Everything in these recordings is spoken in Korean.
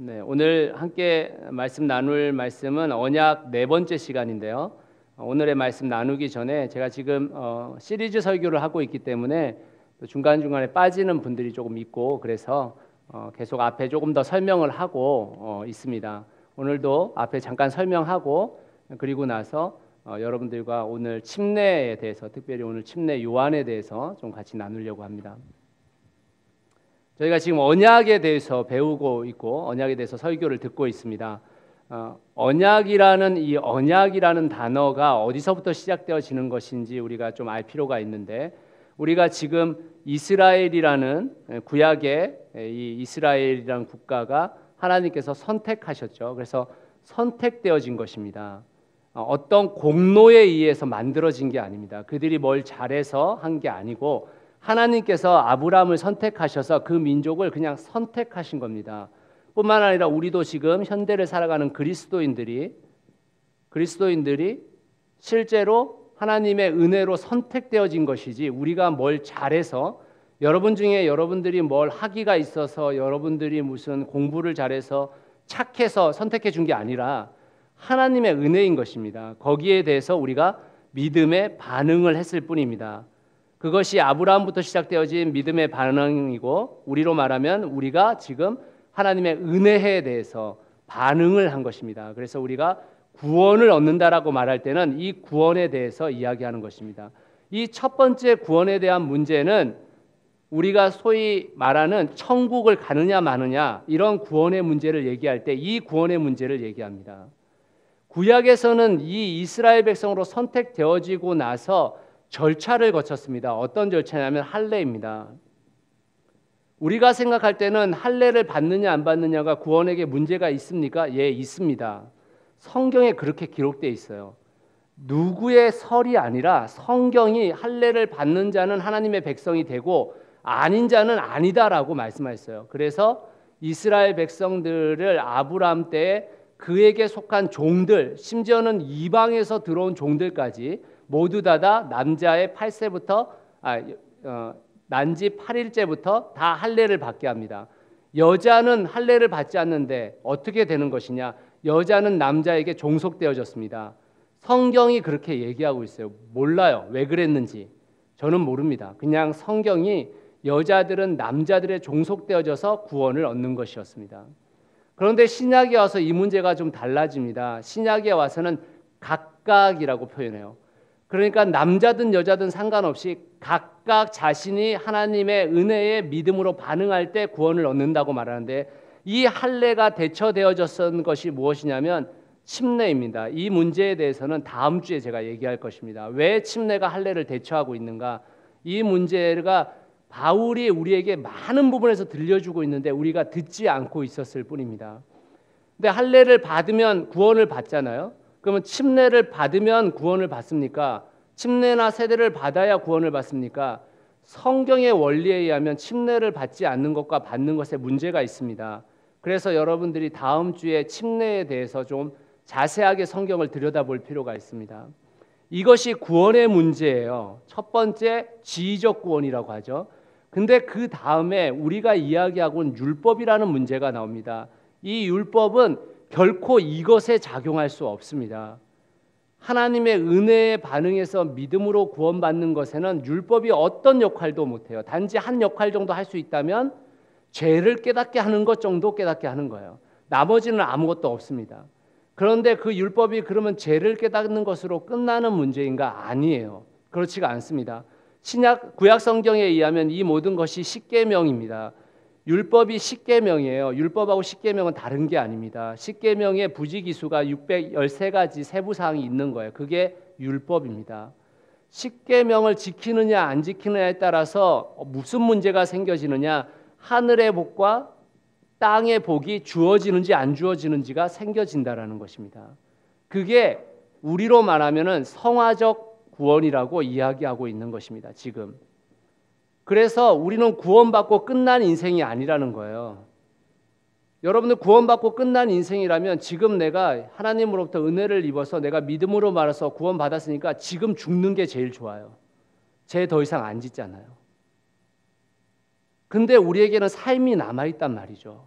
네, 오늘 함께 말씀 나눌 말씀은 언약 네 번째 시간인데요. 오늘의 말씀 나누기 전에 제가 지금 시리즈 설교를 하고 있기 때문에 또 중간중간에 빠지는 분들이 조금 있고 그래서 계속 앞에 조금 더 설명을 하고 있습니다. 오늘도 앞에 잠깐 설명하고 그리고 나서 여러분들과 오늘 침례에 대해서, 특별히 오늘 침례 요한에 대해서 좀 같이 나누려고 합니다. 저희가 지금 언약에 대해서 배우고 있고 언약에 대해서 설교를 듣고 있습니다. 언약이라는 단어가 어디서부터 시작되어지는 것인지 우리가 좀 알 필요가 있는데, 우리가 지금 이스라엘이라는 구약의 이 이스라엘이라는 국가가 하나님께서 선택하셨죠. 그래서 선택되어진 것입니다. 어떤 공로에 의해서 만들어진 게 아닙니다. 그들이 뭘 잘해서 한 게 아니고 하나님께서 아브라함을 선택하셔서 그 민족을 그냥 선택하신 겁니다. 뿐만 아니라 우리도 지금 현대를 살아가는 그리스도인들이 실제로 하나님의 은혜로 선택되어진 것이지, 우리가 뭘 잘해서, 여러분 중에 여러분들이 뭘 학위가 있어서, 여러분들이 무슨 공부를 잘해서 착해서 선택해 준 게 아니라 하나님의 은혜인 것입니다. 거기에 대해서 우리가 믿음의 반응을 했을 뿐입니다. 그것이 아브라함부터 시작되어진 믿음의 반응이고, 우리로 말하면 우리가 지금 하나님의 은혜에 대해서 반응을 한 것입니다. 그래서 우리가 구원을 얻는다라고 말할 때는 이 구원에 대해서 이야기하는 것입니다. 이 첫 번째 구원에 대한 문제는 우리가 소위 말하는 천국을 가느냐 마느냐, 이런 구원의 문제를 얘기할 때 이 구원의 문제를 얘기합니다. 구약에서는 이 이스라엘 백성으로 선택되어지고 나서 절차를 거쳤습니다. 어떤 절차냐면 할례입니다. 우리가 생각할 때는 할례를 받느냐 안 받느냐가 구원에게 문제가 있습니까? 예, 있습니다. 성경에 그렇게 기록되어 있어요. 누구의 설이 아니라 성경이 할례를 받는 자는 하나님의 백성이 되고 아닌 자는 아니다라고 말씀하셨어요. 그래서 이스라엘 백성들을 아브라함 때에 그에게 속한 종들, 심지어는 이방에서 들어온 종들까지 모두 다 남자의 8세부터 난지 8일째부터 다 할례를 받게 합니다. 여자는 할례를 받지 않는데 어떻게 되는 것이냐? 여자는 남자에게 종속되어졌습니다. 성경이 그렇게 얘기하고 있어요. 몰라요. 왜 그랬는지. 저는 모릅니다. 그냥 성경이 여자들은 남자들의 종속되어져서 구원을 얻는 것이었습니다. 그런데 신약에 와서 이 문제가 좀 달라집니다. 신약에 와서는 각각이라고 표현해요. 그러니까 남자든 여자든 상관없이 각각 자신이 하나님의 은혜에 믿음으로 반응할 때 구원을 얻는다고 말하는데, 이 할례가 대처되어졌던 것이 무엇이냐면 침례입니다. 이 문제에 대해서는 다음 주에 제가 얘기할 것입니다. 왜 침례가 할례를 대처하고 있는가? 이 문제가 바울이 우리에게 많은 부분에서 들려주고 있는데 우리가 듣지 않고 있었을 뿐입니다. 근데 할례를 받으면 구원을 받잖아요. 그러면 침례를 받으면 구원을 받습니까? 침례나 세례를 받아야 구원을 받습니까? 성경의 원리에 의하면 침례를 받지 않는 것과 받는 것에 문제가 있습니다. 그래서 여러분들이 다음 주에 침례에 대해서 좀 자세하게 성경을 들여다볼 필요가 있습니다. 이것이 구원의 문제예요. 첫 번째 지위적 구원이라고 하죠. 근데 그 다음에 우리가 이야기하고 있는 율법이라는 문제가 나옵니다. 이 율법은 결코 이것에 작용할 수 없습니다. 하나님의 은혜에 반응해서 믿음으로 구원받는 것에는 율법이 어떤 역할도 못해요. 단지 한 역할 정도 할 수 있다면 죄를 깨닫게 하는 것 정도 깨닫게 하는 거예요. 나머지는 아무것도 없습니다. 그런데 그 율법이 그러면 죄를 깨닫는 것으로 끝나는 문제인가? 아니에요. 그렇지가 않습니다. 구약 성경에 의하면 이 모든 것이 십계명입니다. 율법이 십계명이에요. 율법하고 십계명은 다른 게 아닙니다. 십계명의 부지기수가 613가지 세부사항이 있는 거예요. 그게 율법입니다. 십계명을 지키느냐 안 지키느냐에 따라서 무슨 문제가 생겨지느냐, 하늘의 복과 땅의 복이 주어지는지 안 주어지는지가 생겨진다라는 것입니다. 그게 우리로 말하면은 성화적 구원이라고 이야기하고 있는 것입니다. 지금. 그래서 우리는 구원받고 끝난 인생이 아니라는 거예요. 여러분들 구원받고 끝난 인생이라면 지금 내가 하나님으로부터 은혜를 입어서 내가 믿음으로 말해서 구원받았으니까 지금 죽는 게 제일 좋아요. 죄 더 이상 안 짓잖아요. 근데 우리에게는 삶이 남아있단 말이죠.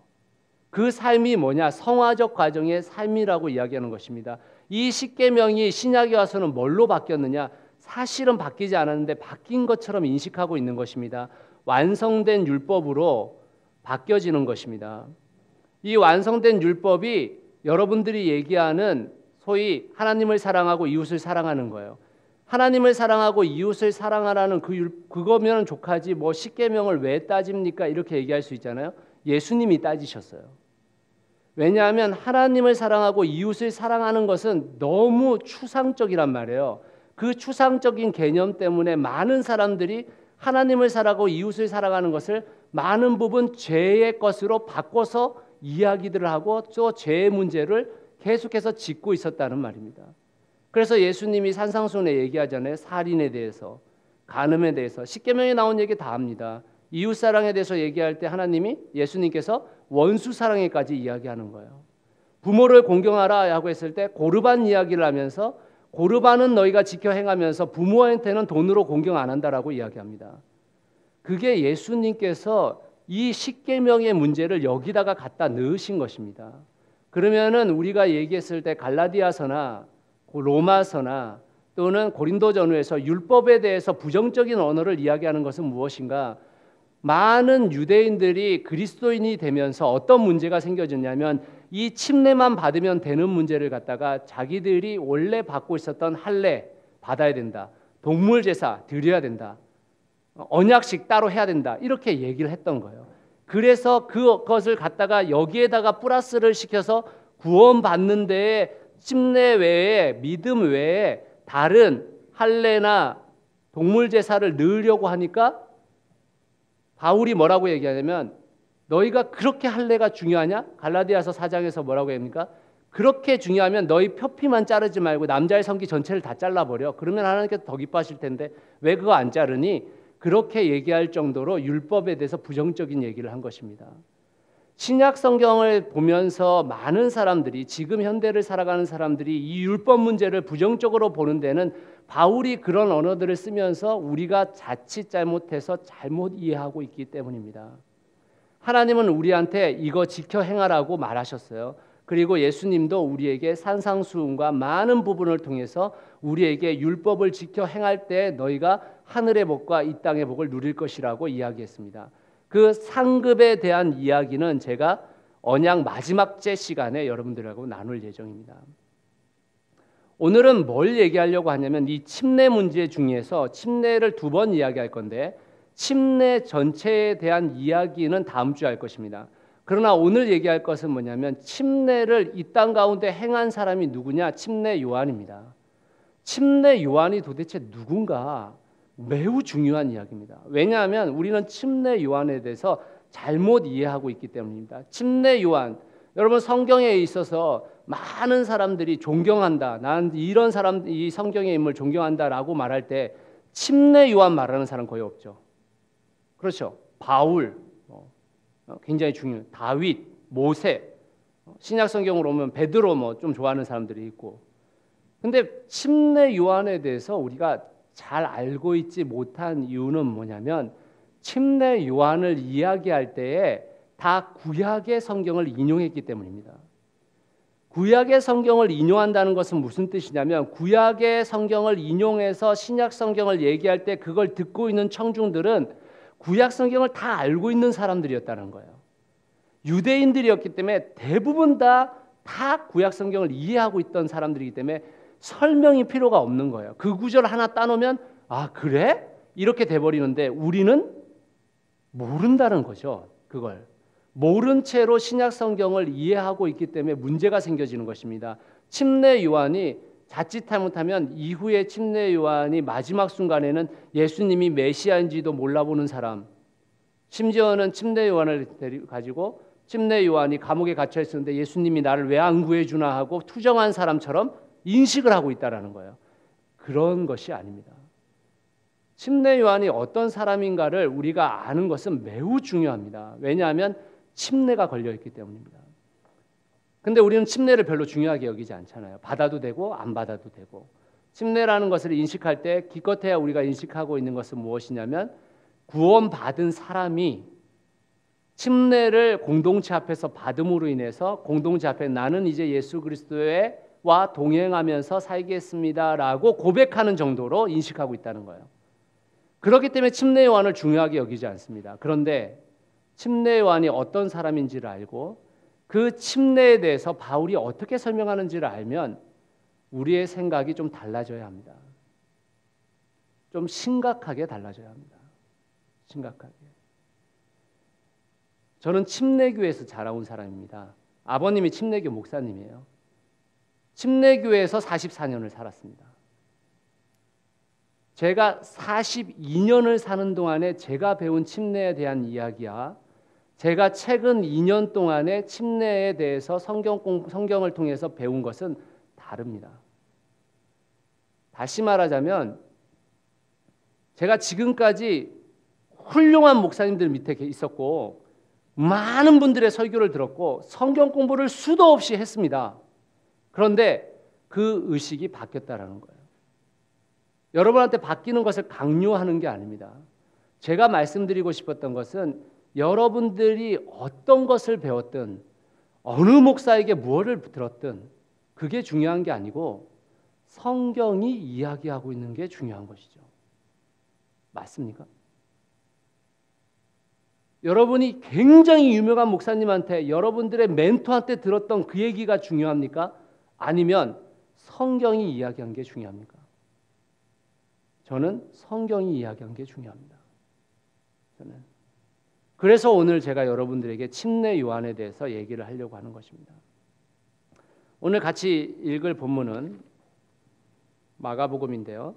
그 삶이 뭐냐? 성화적 과정의 삶이라고 이야기하는 것입니다. 이 십계명이 신약에 와서는 뭘로 바뀌었느냐? 사실은 바뀌지 않았는데 바뀐 것처럼 인식하고 있는 것입니다. 완성된 율법으로 바뀌어지는 것입니다. 이 완성된 율법이 여러분들이 얘기하는 소위 하나님을 사랑하고 이웃을 사랑하는 거예요. 하나님을 사랑하고 이웃을 사랑하라는 그거면 족하지 뭐 십계명을 왜 따집니까? 이렇게 얘기할 수 있잖아요. 예수님이 따지셨어요. 왜냐하면 하나님을 사랑하고 이웃을 사랑하는 것은 너무 추상적이란 말이에요. 그 추상적인 개념 때문에 많은 사람들이 하나님을 사랑하고 이웃을 사랑하는 것을 많은 부분 죄의 것으로 바꿔서 이야기들을 하고 또 죄의 문제를 계속해서 짚고 있었다는 말입니다. 그래서 예수님이 산상수훈에 얘기하잖아요. 살인에 대해서, 간음에 대해서, 십계명에 나온 얘기 다 합니다. 이웃 사랑에 대해서 얘기할 때 하나님이 예수님께서 원수 사랑에까지 이야기하는 거예요. 부모를 공경하라 하고 했을 때 고르반 이야기를 하면서 고르반은 너희가 지켜 행하면서 부모한테는 돈으로 공경 안 한다라고 이야기합니다. 그게 예수님께서 이 십계명의 문제를 여기다가 갖다 넣으신 것입니다. 그러면은 우리가 얘기했을 때 갈라디아서나 로마서나 또는 고린도전후에서 율법에 대해서 부정적인 언어를 이야기하는 것은 무엇인가? 많은 유대인들이 그리스도인이 되면서 어떤 문제가 생겨졌냐면 이 침례만 받으면 되는 문제를 갖다가 자기들이 원래 받고 있었던 할례 받아야 된다, 동물 제사 드려야 된다, 언약식 따로 해야 된다, 이렇게 얘기를 했던 거예요. 그래서 그것을 갖다가 여기에다가 플러스를 시켜서 구원받는 데에 침례 외에 믿음 외에 다른 할례나 동물 제사를 넣으려고 하니까 바울이 뭐라고 얘기하냐면 너희가 그렇게 할례가 중요하냐? 갈라디아서 4장에서 뭐라고 합니까? 그렇게 중요하면 너희 표피만 자르지 말고 남자의 성기 전체를 다 잘라버려. 그러면 하나님께서 더 기뻐하실 텐데 왜 그거 안 자르니? 그렇게 얘기할 정도로 율법에 대해서 부정적인 얘기를 한 것입니다. 신약 성경을 보면서 많은 사람들이, 지금 현대를 살아가는 사람들이 이 율법 문제를 부정적으로 보는 데는 바울이 그런 언어들을 쓰면서 우리가 자칫 잘못해서 잘못 이해하고 있기 때문입니다. 하나님은 우리한테 이거 지켜 행하라고 말하셨어요. 그리고 예수님도 우리에게 산상수훈과 많은 부분을 통해서 우리에게 율법을 지켜 행할 때 너희가 하늘의 복과 이 땅의 복을 누릴 것이라고 이야기했습니다. 그 상급에 대한 이야기는 제가 언약 마지막째 시간에 여러분들하고 나눌 예정입니다. 오늘은 뭘 얘기하려고 하냐면 이 침례 문제 중에서 침례를 2번 이야기할 건데 침례 전체에 대한 이야기는 다음 주에 할 것입니다. 그러나 오늘 얘기할 것은 뭐냐면 침례를 이 땅 가운데 행한 사람이 누구냐? 침례 요한입니다. 침례 요한이 도대체 누군가? 매우 중요한 이야기입니다. 왜냐하면 우리는 침례 요한에 대해서 잘못 이해하고 있기 때문입니다. 침례 요한, 여러분 성경에 있어서 많은 사람들이 존경한다, 나는 이런 사람, 이 성경의 인물 존경한다라고 말할 때 침례 요한 말하는 사람 거의 없죠. 그렇죠. 바울, 굉장히 중요해요. 다윗, 모세, 신약 성경으로 오면 베드로 좀 좋아하는 사람들이 있고. 근데 침례 요한에 대해서 우리가 잘 알고 있지 못한 이유는 뭐냐면 침례 요한을 이야기할 때에 다 구약의 성경을 인용했기 때문입니다. 구약의 성경을 인용한다는 것은 무슨 뜻이냐면 구약의 성경을 인용해서 신약 성경을 얘기할 때 그걸 듣고 있는 청중들은 구약 성경을 다 알고 있는 사람들이었다는 거예요. 유대인들이었기 때문에 대부분 다 구약 성경을 이해하고 있던 사람들이기 때문에 설명이 필요가 없는 거예요. 그 구절 하나 따놓으면 아 그래? 이렇게 돼버리는데 우리는 모른다는 거죠. 그걸 모른 채로 신약 성경을 이해하고 있기 때문에 문제가 생겨지는 것입니다. 침례 요한이 자칫 잘못하면 이후에 침례 요한이 마지막 순간에는 예수님이 메시아인지도 몰라보는 사람, 심지어는 침례 요한을 가지고 침례 요한이 감옥에 갇혀 있었는데 예수님이 나를 왜 안 구해주나 하고 투정한 사람처럼 인식을 하고 있다는 거예요. 그런 것이 아닙니다. 침례 요한이 어떤 사람인가를 우리가 아는 것은 매우 중요합니다. 왜냐하면 침례가 걸려있기 때문입니다. 근데 우리는 침례를 별로 중요하게 여기지 않잖아요. 받아도 되고 안 받아도 되고. 침례라는 것을 인식할 때 기껏해야 우리가 인식하고 있는 것은 무엇이냐면 구원받은 사람이 침례를 공동체 앞에서 받음으로 인해서 공동체 앞에 나는 이제 예수 그리스도와 동행하면서 살겠습니다라고 고백하는 정도로 인식하고 있다는 거예요. 그렇기 때문에 침례 요한을 중요하게 여기지 않습니다. 그런데 침례 요한이 어떤 사람인지를 알고 그 침례에 대해서 바울이 어떻게 설명하는지를 알면 우리의 생각이 좀 달라져야 합니다. 좀 심각하게 달라져야 합니다. 심각하게. 저는 침례교회에서 자라온 사람입니다. 아버님이 침례교 목사님이에요. 침례교회에서 44년을 살았습니다. 제가 42년을 사는 동안에 제가 배운 침례에 대한 이야기야, 제가 최근 2년 동안에 침례에 대해서 성경을 통해서 배운 것은 다릅니다. 다시 말하자면 제가 지금까지 훌륭한 목사님들 밑에 있었고 많은 분들의 설교를 들었고 성경 공부를 수도 없이 했습니다. 그런데 그 의식이 바뀌었다라는 거예요. 여러분한테 바뀌는 것을 강요하는 게 아닙니다. 제가 말씀드리고 싶었던 것은 여러분들이 어떤 것을 배웠든 어느 목사에게 무엇을 들었든 그게 중요한 게 아니고 성경이 이야기하고 있는 게 중요한 것이죠. 맞습니까? 여러분이 굉장히 유명한 목사님한테, 여러분들의 멘토한테 들었던 그 얘기가 중요합니까? 아니면 성경이 이야기한 게 중요합니까? 저는 성경이 이야기한 게 중요합니다. 그래서 오늘 제가 여러분들에게 침례 요한에 대해서 얘기를 하려고 하는 것입니다. 오늘 같이 읽을 본문은 마가복음인데요.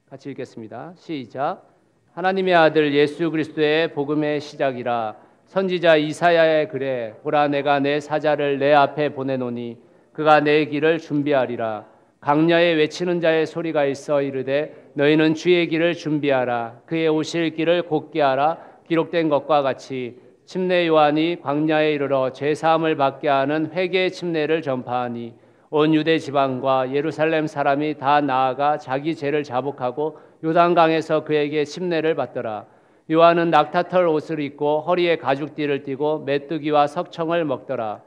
같이 읽겠습니다. 시작. 하나님의 아들 예수 그리스도의 복음의 시작이라. 선지자 이사야의 글에 보라 내가 내 사자를 내 앞에 보내노니 그가 내 길을 준비하리라. 강야에 외치는 자의 소리가 있어 이르되 너희는 주의 길을 준비하라. 그의 오실 길을 곧게 하라. 기록된 것과 같이 침례 요한이 광야에 이르러 죄 사함을 받게 하는 회개의 침례를 전파하니 온 유대 지방과 예루살렘 사람이 다 나아가 자기 죄를 자복하고 요단강에서 그에게 침례를 받더라. 요한은 낙타털 옷을 입고 허리에 가죽띠를 띠고 메뚜기와 석청을 먹더라.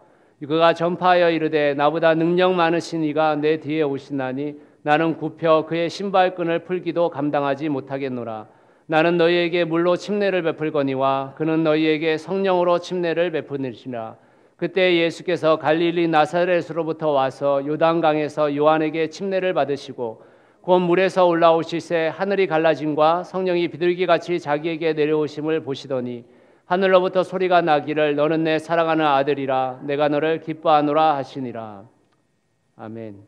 그가 전파하여 이르되 나보다 능력 많으신 이가 내 뒤에 오시나니 나는 굽혀 그의 신발끈을 풀기도 감당하지 못하겠노라. 나는 너희에게 물로 침례를 베풀거니와 그는 너희에게 성령으로 침례를 베푸시리라. 그때 예수께서 갈릴리 나사렛으로부터 와서 요단강에서 요한에게 침례를 받으시고 곧 물에서 올라오시새 하늘이 갈라짐과 성령이 비둘기같이 자기에게 내려오심을 보시더니 하늘로부터 소리가 나기를 너는 내 사랑하는 아들이라 내가 너를 기뻐하노라 하시니라. 아멘.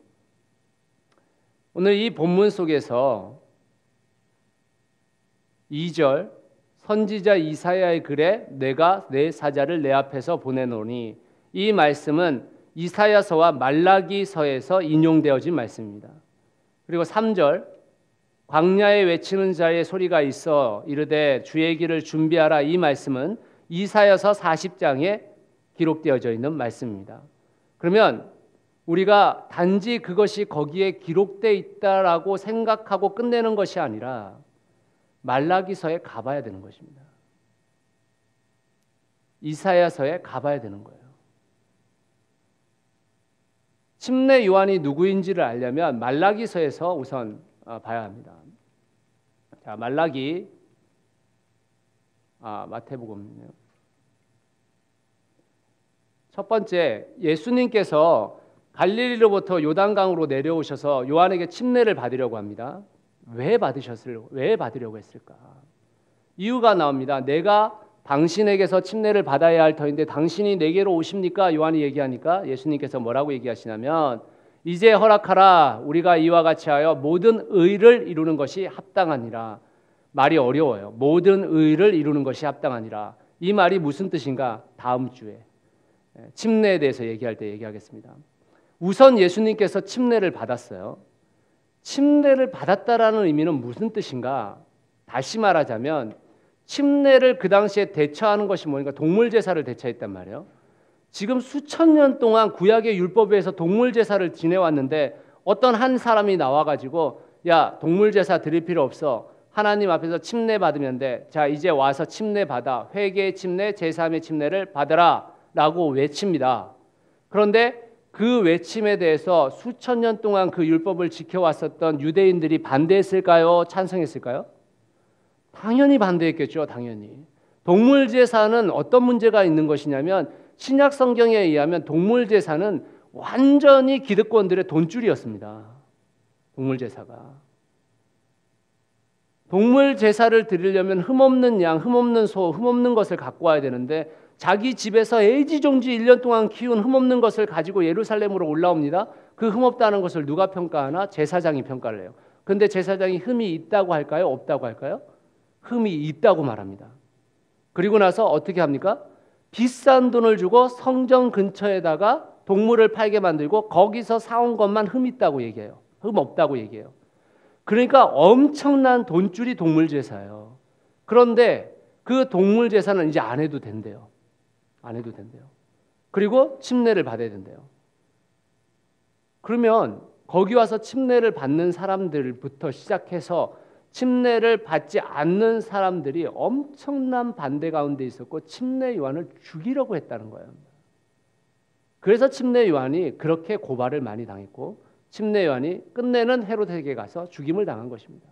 오늘 이 본문 속에서 2절 선지자 이사야의 글에 내가 내 사자를 내 앞에서 보내노니 이 말씀은 이사야서와 말라기서에서 인용되어진 말씀입니다. 그리고 3절 광야에 외치는 자의 소리가 있어 이르되 주의 길을 준비하라. 이 말씀은 이사야서 40장에 기록되어져 있는 말씀입니다. 그러면 우리가 단지 그것이 거기에 기록되어 있다라고 생각하고 끝내는 것이 아니라 말라기서에 가봐야 되는 것입니다. 이사야서에 가봐야 되는 거예요. 침례 요한이 누구인지를 알려면 말라기서에서 우선 봐야 합니다. 자, 마태복음이네요. 첫 번째, 예수님께서 갈릴리로부터 요단강으로 내려오셔서 요한에게 침례를 받으려고 합니다. 왜 받으려고 했을까? 이유가 나옵니다. 내가 당신에게서 침례를 받아야 할 터인데 당신이 내게로 오십니까? 요한이 얘기하니까 예수님께서 뭐라고 얘기하시냐면 이제 허락하라. 우리가 이와 같이 하여 모든 의를 이루는 것이 합당하니라. 말이 어려워요. 모든 의를 이루는 것이 합당하니라. 이 말이 무슨 뜻인가? 다음 주에 침례에 대해서 얘기할 때 얘기하겠습니다. 우선 예수님께서 침례를 받았어요. 침례를 받았다라는 의미는 무슨 뜻인가? 다시 말하자면 침례를 그 당시에 대처하는 것이 뭐니까 동물 제사를 대처했단 말이에요. 지금 수천 년 동안 구약의 율법에서 동물 제사를 지내왔는데 어떤 한 사람이 나와가지고 야 동물 제사 드릴 필요 없어. 하나님 앞에서 침례 받으면 돼. 자, 이제 와서 침례 받아. 회개의 침례, 제3의 침례를 받으라 라고 외칩니다. 그런데 그 외침에 대해서 수천 년 동안 그 율법을 지켜왔었던 유대인들이 반대했을까요? 찬성했을까요? 당연히 반대했겠죠. 당연히. 동물 제사는 어떤 문제가 있는 것이냐면 신약 성경에 의하면 동물 제사는 완전히 기득권들의 돈줄이었습니다. 동물 제사가. 동물 제사를 드리려면 흠없는 양, 흠없는 소, 흠없는 것을 갖고 와야 되는데 자기 집에서 애지중지 1년 동안 키운 흠없는 것을 가지고 예루살렘으로 올라옵니다. 그 흠없다는 것을 누가 평가하나? 제사장이 평가를 해요. 그런데 제사장이 흠이 있다고 할까요? 없다고 할까요? 흠이 있다고 말합니다. 그리고 나서 어떻게 합니까? 비싼 돈을 주고 성전 근처에다가 동물을 팔게 만들고 거기서 사온 것만 흠 있다고 얘기해요. 흠 없다고 얘기해요. 그러니까 엄청난 돈줄이 동물 제사예요. 그런데 그 동물 제사는 이제 안 해도 된대요. 안 해도 된대요. 그리고 침례를 받아야 된대요. 그러면 거기 와서 침례를 받는 사람들부터 시작해서 침례를 받지 않는 사람들이 엄청난 반대 가운데 있었고 침례 요한을 죽이려고 했다는 거예요. 그래서 침례 요한이 그렇게 고발을 많이 당했고 침례 요한이 끝내는 헤롯에게 가서 죽임을 당한 것입니다.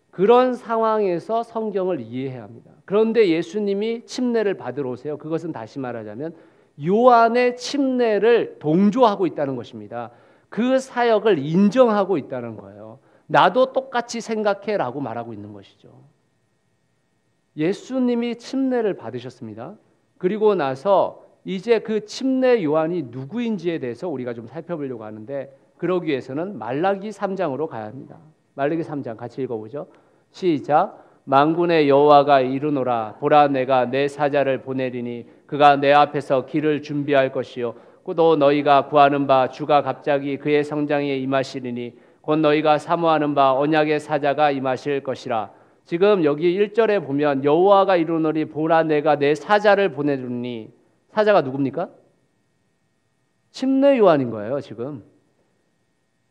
그런 상황에서 성경을 이해해야 합니다. 그런데 예수님이 침례를 받으러 오세요. 그것은 다시 말하자면 요한의 침례를 동조하고 있다는 것입니다. 그 사역을 인정하고 있다는 거예요. 나도 똑같이 생각해라고 말하고 있는 것이죠. 예수님이 침례를 받으셨습니다. 그리고 나서 이제 그 침례 요한이 누구인지에 대해서 우리가 좀 살펴보려고 하는데 그러기 위해서는 말라기 3장으로 가야 합니다. 말라기 3장 같이 읽어보죠. 시작. 만군의 여호와가 이르노라. 보라, 내가 내 사자를 보내리니 그가 내 앞에서 길을 준비할 것이요 또 너희가 구하는 바 주가 갑자기 그의 성장에 임하시리니 곧 너희가 사모하는 바 언약의 사자가 임하실 것이라. 지금 여기 1절에 보면 여호와가 이르노니 보라, 내가 내 사자를 보내리니 사자가 누굽니까? 침례 요한인 거예요. 지금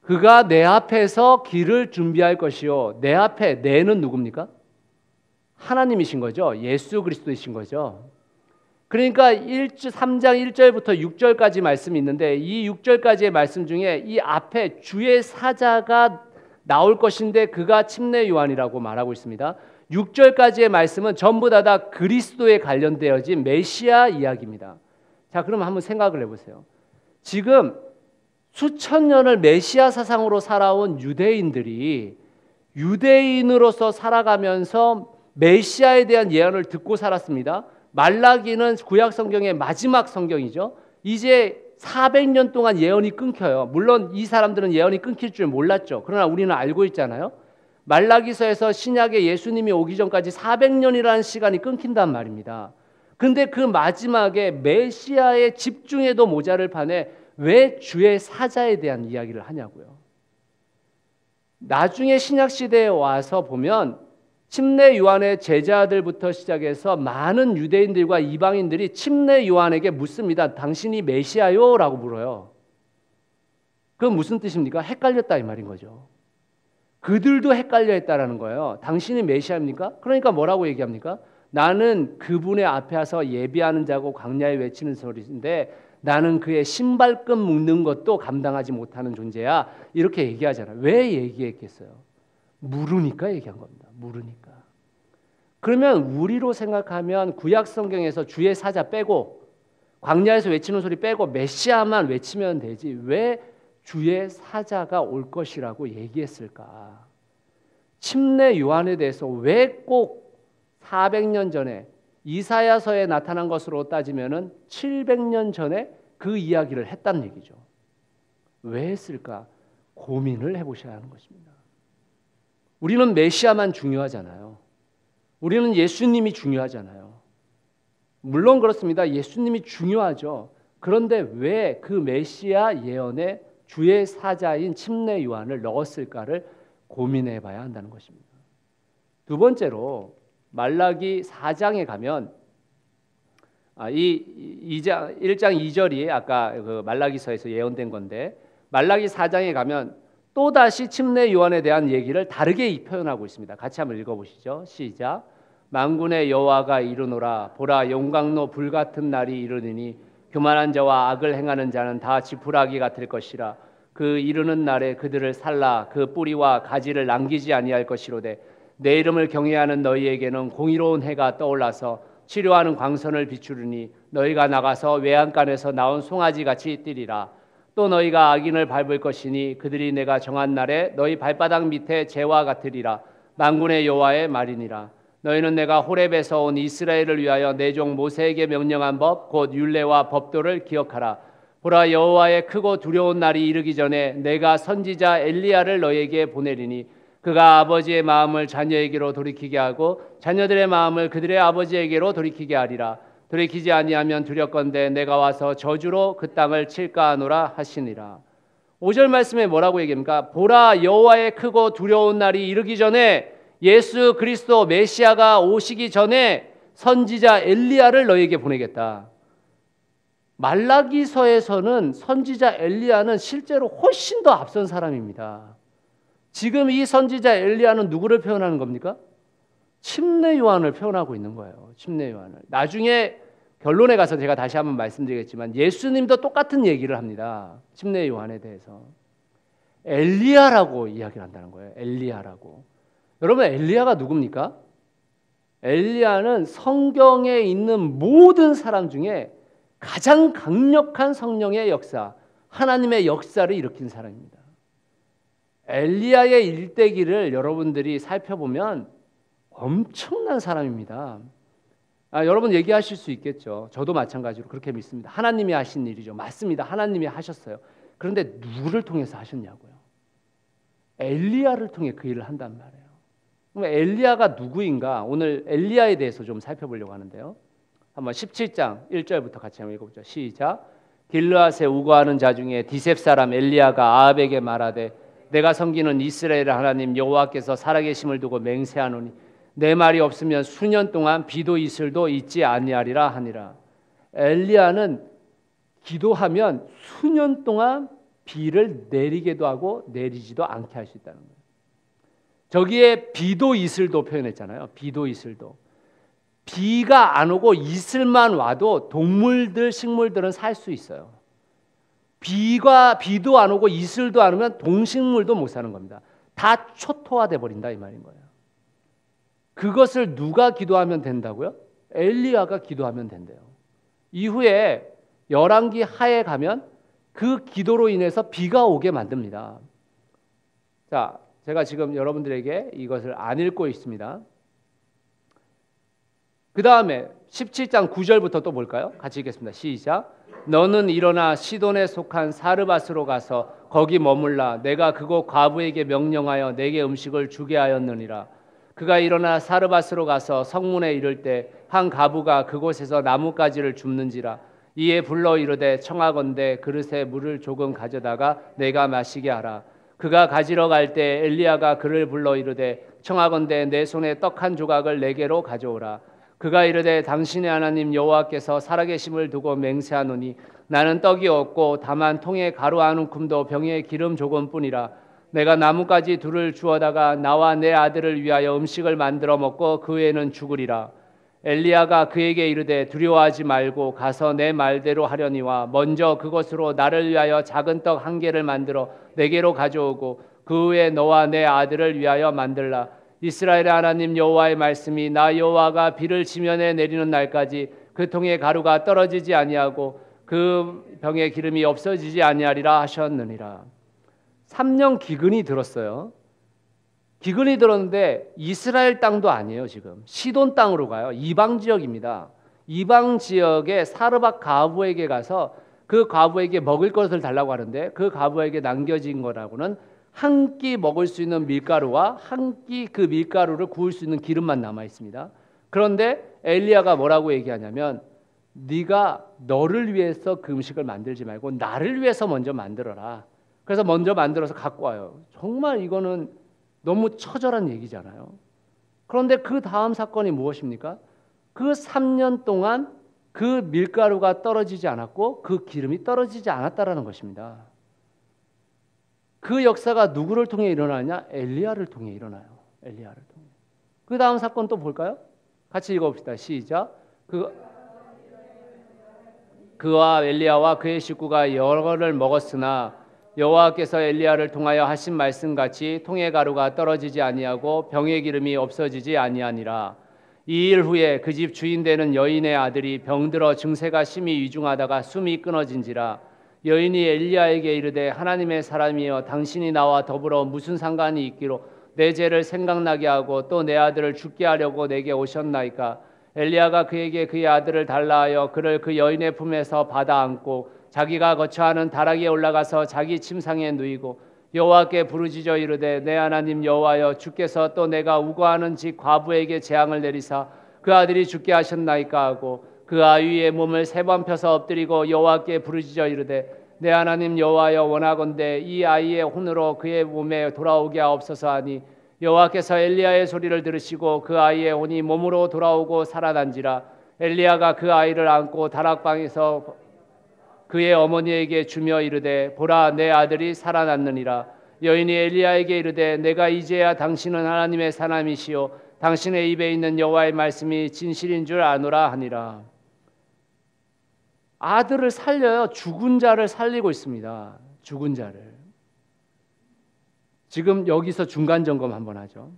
그가 내 앞에서 길을 준비할 것이요. 내 앞에 내는 누굽니까? 하나님이신 거죠. 예수 그리스도이신 거죠. 그러니까 3장 1절부터 6절까지 말씀이 있는데 이 6절까지의 말씀 중에 이 앞에 주의 사자가 나올 것인데 그가 침례 요한이라고 말하고 있습니다. 6절까지의 말씀은 전부 다 그리스도에 관련되어진 메시아 이야기입니다. 자, 그러면 한번 생각을 해보세요. 지금 수천 년을 메시아 사상으로 살아온 유대인들이 유대인으로서 살아가면서 메시아에 대한 예언을 듣고 살았습니다. 말라기는 구약 성경의 마지막 성경이죠. 이제 400년 동안 예언이 끊겨요. 물론 이 사람들은 예언이 끊길 줄 몰랐죠. 그러나 우리는 알고 있잖아요. 말라기서에서 신약에 예수님이 오기 전까지 400년이라는 시간이 끊긴단 말입니다. 근데 그 마지막에 메시아에 집중해도 모자를 판에 왜 주의 사자에 대한 이야기를 하냐고요. 나중에 신약 시대에 와서 보면 침례 요한의 제자들부터 시작해서 많은 유대인들과 이방인들이 침례 요한에게 묻습니다. 당신이 메시아요? 라고 물어요. 그건 무슨 뜻입니까? 헷갈렸다 이 말인 거죠. 그들도 헷갈려 했다라는 거예요. 당신이 메시아입니까? 그러니까 뭐라고 얘기합니까? 나는 그분의 앞에 와서 예비하는 자고 광야에 외치는 소리인데 나는 그의 신발끈 묶는 것도 감당하지 못하는 존재야. 이렇게 얘기하잖아요. 왜 얘기했겠어요? 물으니까 얘기한 겁니다. 물으니까. 그러면 우리로 생각하면 구약 성경에서 주의 사자 빼고 광야에서 외치는 소리 빼고 메시아만 외치면 되지 왜 주의 사자가 올 것이라고 얘기했을까? 침례 요한에 대해서 왜 꼭 400년 전에 이사야서에 나타난 것으로 따지면은 700년 전에 그 이야기를 했다는 얘기죠. 왜 했을까? 고민을 해보셔야 하는 것입니다. 우리는 메시아만 중요하잖아요. 우리는 예수님이 중요하잖아요. 물론 그렇습니다. 예수님이 중요하죠. 그런데 왜 그 메시아 예언에 주의 사자인 침례 요한을 넣었을까를 고민해 봐야 한다는 것입니다. 두 번째로 말라기 4장에 가면 이 1장 2절이 아까 그 말라기서에서 예언된 건데 말라기 4장에 가면 또다시 침례 요한에 대한 얘기를 다르게 표현하고 있습니다. 같이 한번 읽어보시죠. 시작. 만군의 여호와가 이르노라. 보라, 용광로 불같은 날이 이르니니 교만한 자와 악을 행하는 자는 다 지푸라기 같을 것이라. 그 이르는 날에 그들을 살라 그 뿌리와 가지를 남기지 아니할 것이로되 내 이름을 경외하는 너희에게는 공의로운 해가 떠올라서 치료하는 광선을 비추르니 너희가 나가서 외양간에서 나온 송아지 같이 뛰리라. 또 너희가 악인을 밟을 것이니 그들이 내가 정한 날에 너희 발바닥 밑에 재와 같으리라. 만군의 여호와의 말이니라. 너희는 내가 호렙에서 온 이스라엘을 위하여 내 종 모세에게 명령한 법 곧 율례와 법도를 기억하라. 보라, 여호와의 크고 두려운 날이 이르기 전에 내가 선지자 엘리야를 너희에게 보내리니 그가 아버지의 마음을 자녀에게로 돌이키게 하고 자녀들의 마음을 그들의 아버지에게로 돌이키게 하리라. 돌이키지 아니하면 두렵건대 내가 와서 저주로 그 땅을 칠까 하노라 하시니라. 5절 말씀에 뭐라고 얘기합니까? 보라, 여호와의 크고 두려운 날이 이르기 전에, 예수 그리스도 메시아가 오시기 전에 선지자 엘리야를 너희에게 보내겠다. 말라기서에서는 선지자 엘리야는 실제로 훨씬 더 앞선 사람입니다. 지금 이 선지자 엘리야는 누구를 표현하는 겁니까? 침례 요한을 표현하고 있는 거예요. 침례 요한을. 나중에 결론에 가서 제가 다시 한번 말씀드리겠지만 예수님도 똑같은 얘기를 합니다. 침례 요한에 대해서. 엘리야라고 이야기를 한다는 거예요. 엘리야라고. 여러분, 엘리야가 누굽니까? 엘리야는 성경에 있는 모든 사람 중에 가장 강력한 성령의 역사, 하나님의 역사를 일으킨 사람입니다. 엘리야의 일대기를 여러분들이 살펴보면 엄청난 사람입니다. 여러분 얘기하실 수 있겠죠. 저도 마찬가지로 그렇게 믿습니다. 하나님이 하신 일이죠. 맞습니다. 하나님이 하셨어요. 그런데 누구를 통해서 하셨냐고요. 엘리야를 통해 그 일을 한단 말이에요. 그럼 엘리야가 누구인가? 오늘 엘리야에 대해서 좀 살펴보려고 하는데요. 한번 17장 1절부터 같이 한번 읽어보죠. 시작. 길르앗에 우거하는 자 중에 디셉 사람 엘리야가 아합에게 말하되 내가 섬기는 이스라엘 하나님 여호와께서 살아계심을 두고 맹세하노니 내 말이 없으면 수년 동안 비도 이슬도 있지 아니하리라 하니라. 엘리야는 기도하면 수년 동안 비를 내리게도 하고 내리지도 않게 할 수 있다는 거예요. 저기에 비도 이슬도 표현했잖아요. 비도 이슬도. 비가 안 오고 이슬만 와도 동물들, 식물들은 살 수 있어요. 비도 안 오고 이슬도 안 오면 동식물도 못 사는 겁니다. 다 초토화돼 버린다 이 말인 거예요. 그것을 누가 기도하면 된다고요? 엘리야가 기도하면 된대요. 이후에 열왕기 하에 가면 그 기도로 인해서 비가 오게 만듭니다. 자, 제가 지금 여러분들에게 이것을 안 읽고 있습니다. 그 다음에 17장 9절부터 또 볼까요? 같이 읽겠습니다. 시작. 너는 일어나 시돈에 속한 사르밧으로 가서 거기 머물라. 내가 그곳 과부에게 명령하여 내게 음식을 주게 하였느니라. 그가 일어나 사르밧으로 가서 성문에 이를 때 한 과부가 그곳에서 나뭇가지를 줍는지라. 이에 불러 이르되 청하건대 그릇에 물을 조금 가져다가 내가 마시게 하라. 그가 가지러 갈 때 엘리야가 그를 불러 이르되 청하건대 내 손에 떡 한 조각을 내게로 가져오라. 그가 이르되 당신의 하나님 여호와께서 살아계심을 두고 맹세하노니 나는 떡이 없고 다만 통에 가루 한 움큼도 병에 기름 조금뿐이라. 내가 나뭇가지 둘을 주어다가 나와 내 아들을 위하여 음식을 만들어 먹고 그 후에는 죽으리라. 엘리야가 그에게 이르되 두려워하지 말고 가서 내 말대로 하려니와 먼저 그것으로 나를 위하여 작은 떡 한 개를 만들어 내게로 가져오고 그 후에 너와 내 아들을 위하여 만들라. 이스라엘의 하나님 여호와의 말씀이 나 여호와가 비를 지면에 내리는 날까지 그 통에 가루가 떨어지지 아니하고 그 병에 기름이 없어지지 아니하리라 하셨느니라. 3년 기근이 들었어요. 기근이 들었는데 이스라엘 땅도 아니에요. 지금 시돈 땅으로 가요. 이방 지역입니다. 이방 지역의 사르밧 과부에게 가서 그 과부에게 먹을 것을 달라고 하는데 그 과부에게 남겨진 거라고는 한 끼 먹을 수 있는 밀가루와 한 끼 그 밀가루를 구울 수 있는 기름만 남아 있습니다. 그런데 엘리야가 뭐라고 얘기하냐면 네가 너를 위해서 그 음식을 만들지 말고 나를 위해서 먼저 만들어라. 그래서 먼저 만들어서 갖고 와요. 정말 이거는 너무 처절한 얘기잖아요. 그런데 그 다음 사건이 무엇입니까? 그 3년 동안 그 밀가루가 떨어지지 않았고 그 기름이 떨어지지 않았다라는 것입니다. 그 역사가 누구를 통해 일어나냐? 엘리야를 통해 일어나요. 엘리야를 통해. 그 다음 사건 또 볼까요? 같이 읽어봅시다. 시작. 그와 엘리야와 그의 식구가 여러를 먹었으나 여호와께서 엘리야를 통하여 하신 말씀같이 통의 가루가 떨어지지 아니하고 병의 기름이 없어지지 아니하니라. 이 일 후에 그 집 주인 되는 여인의 아들이 병들어 증세가 심히 위중하다가 숨이 끊어진지라. 여인이 엘리야에게 이르되 하나님의 사람이여 당신이 나와 더불어 무슨 상관이 있기로 내 죄를 생각나게 하고 또 내 아들을 죽게 하려고 내게 오셨나이까. 엘리야가 그에게 그의 아들을 달라 하여 그를 그 여인의 품에서 받아 안고 자기가 거처하는 다락에 올라가서 자기 침상에 누이고 여호와께 부르짖어 이르되 내 하나님 여호와여 주께서 또 내가 우거하는 집 과부에게 재앙을 내리사 그 아들이 죽게 하셨나이까 하고 그 아이의 몸을 3번 펴서 엎드리고 여호와께 부르짖어 이르되 내 하나님 여호와여 원하건대 이 아이의 혼으로 그의 몸에 돌아오게 하옵소서 하니 여호와께서 엘리야의 소리를 들으시고 그 아이의 혼이 몸으로 돌아오고 살아난지라. 엘리야가 그 아이를 안고 다락방에서 그의 어머니에게 주며 이르되 보라 내 아들이 살아났느니라. 여인이 엘리야에게 이르되 내가 이제야 당신은 하나님의 사람이시요 당신의 입에 있는 여호와의 말씀이 진실인 줄 아노라 하니라. 아들을 살려요. 죽은 자를 살리고 있습니다. 죽은 자를. 지금 여기서 중간 점검 한번 하죠.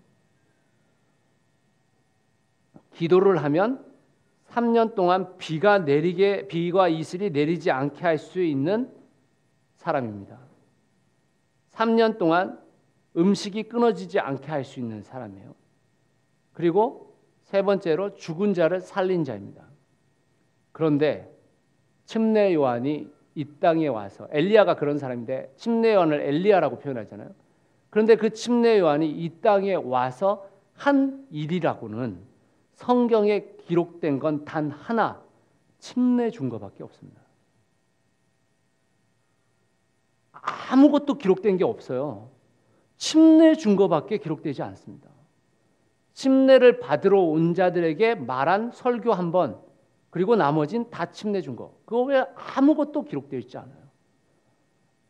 기도를 하면 3년 동안 비가 이슬이 내리지 않게 할 수 있는 사람입니다. 3년 동안 음식이 끊어지지 않게 할 수 있는 사람이에요. 그리고 3번째로 죽은 자를 살린 자입니다. 그런데 침례 요한이 이 땅에 와서 엘리야가 그런 사람인데 침례 요한을 엘리야라고 표현하잖아요. 그런데 그 침례 요한이 이 땅에 와서 한 일이라고는 성경에 기록된 건 단 하나, 침례 준 것밖에 없습니다. 아무것도 기록된 게 없어요. 침례 준 것밖에 기록되지 않습니다. 침례를 받으러 온 자들에게 말한 설교 한 번, 그리고 나머진 다 침례 준 거. 그거 왜 아무것도 기록되어 있지 않아요?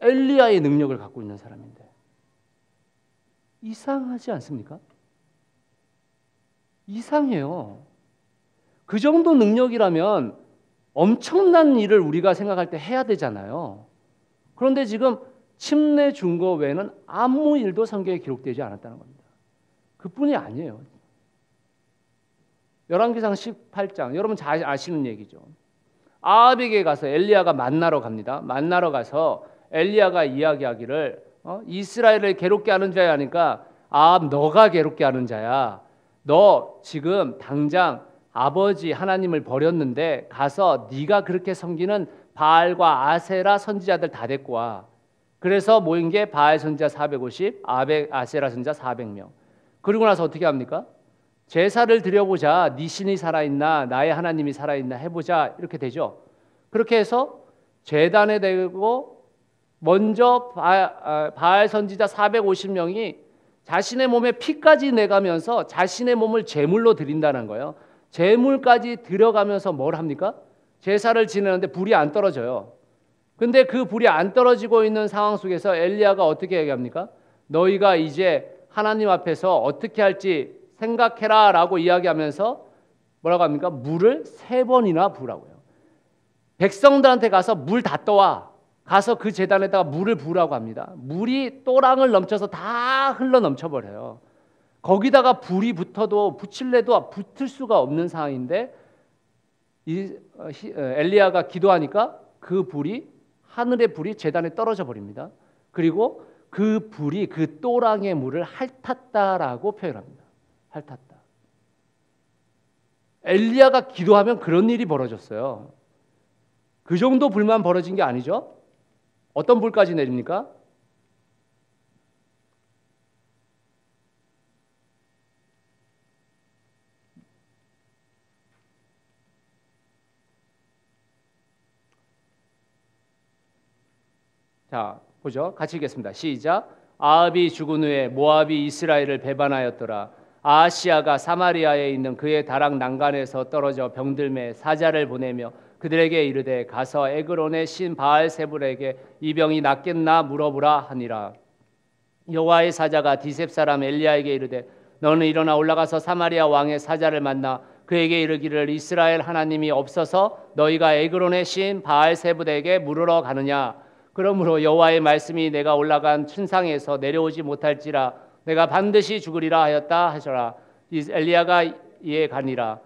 엘리야의 능력을 갖고 있는 사람인데. 이상하지 않습니까? 이상해요. 그 정도 능력이라면 엄청난 일을 우리가 생각할 때 해야 되잖아요. 그런데 지금 침례 준 거 외에는 아무 일도 성경에 기록되지 않았다는 겁니다. 그뿐이 아니에요. 열왕기상 18장 여러분 잘 아시는 얘기죠. 아합에게 가서 엘리야가 만나러 갑니다. 만나러 가서 엘리야가 이야기하기를 이스라엘을 괴롭게 하는 자야 하니까 아합 너가 괴롭게 하는 자야. 너 지금 당장 아버지 하나님을 버렸는데 가서 네가 그렇게 섬기는 바알과 아세라 선지자들 다 데리고 와. 그래서 모인 게 바알 선지자 450, 아세라 선지자 400명. 그리고 나서 어떻게 합니까? 제사를 드려보자. 네 신이 살아있나 나의 하나님이 살아있나 해보자. 이렇게 되죠. 그렇게 해서 제단에 대고 먼저 바알 선지자 450명이 자신의 몸에 피까지 내가면서 자신의 몸을 제물로 드린다는 거예요. 제물까지 들여가면서 뭘 합니까? 제사를 지내는데 불이 안 떨어져요. 근데 그 불이 안 떨어지고 있는 상황 속에서 엘리야가 어떻게 얘기합니까? 너희가 이제 하나님 앞에서 어떻게 할지 생각해라 라고 이야기하면서 뭐라고 합니까? 물을 3번이나 부으라고요. 백성들한테 가서 물 다 떠와. 가서 그 제단에다가 물을 부으라고 합니다. 물이 또랑을 넘쳐서 다 흘러 넘쳐버려요. 거기다가 불이 붙어도 붙일래도 붙을 수가 없는 상황인데 엘리야가 기도하니까 그 불이 하늘의 불이 제단에 떨어져 버립니다. 그리고 그 불이 그 또랑의 물을 핥았다라고 표현합니다. 핥았다. 엘리야가 기도하면 그런 일이 벌어졌어요. 그 정도 불만 벌어진 게 아니죠. 어떤 불까지 내립니까? 자, 보죠. 같이 읽겠습니다. 시작. 아합이 죽은 후에 모압이 이스라엘을 배반하였더라. 아하시아가 사마리아에 있는 그의 다락 난간에서 떨어져 병들매 사자를 보내며 그들에게 이르되 가서 에그론의 신 바알세불에게 이 병이 낫겠나 물어보라 하니라. 여호와의 사자가 디셉 사람 엘리야에게 이르되 너는 일어나 올라가서 사마리아 왕의 사자를 만나 그에게 이르기를 이스라엘 하나님이 없어서 너희가 에그론의 신 바알세불에게 물으러 가느냐. 그러므로 여호와의 말씀이 내가 올라간 천상에서 내려오지 못할지라 내가 반드시 죽으리라 하였다 하시라. 엘리야가 이에 가니라.